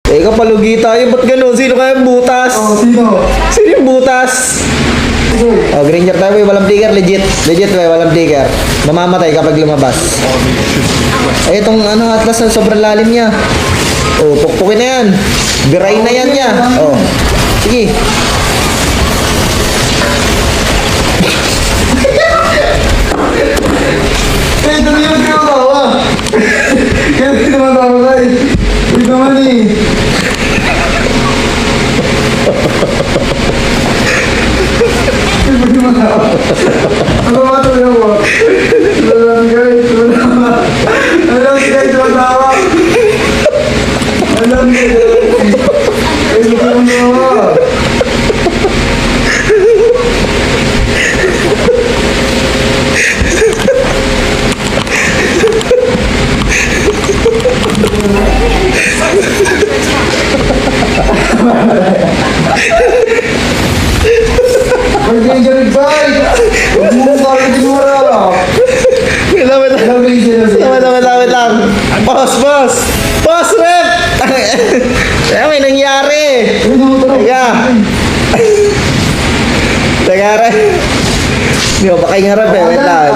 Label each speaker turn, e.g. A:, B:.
A: Ikaw palugi tayo, ba't ganun? Sino kaya butas?
B: Sino?
A: Sino yung butas? Granger tayo, walang trigger, legit. Legit, walang trigger. Mamamatay kapag lumabas. Ay, itong atlas na sobrang lalim niya. Pukpukin na yan. Biray na yan niya. Sige.
B: Dali yung tinatawa. Kaya tinatawa ka eh. Wait naman eh. Ano ba ito yung mo? Alam guys, tumatawa. Alam guys, tumatawa. Alam guys. Ay, tumatawa. Mag-injury bike! Huwag mo bakit tinura!
A: Wait lang. Boss, rep! May nangyari! Teka, rep. Hindi ko pa kayo nga rep eh. Wait lang.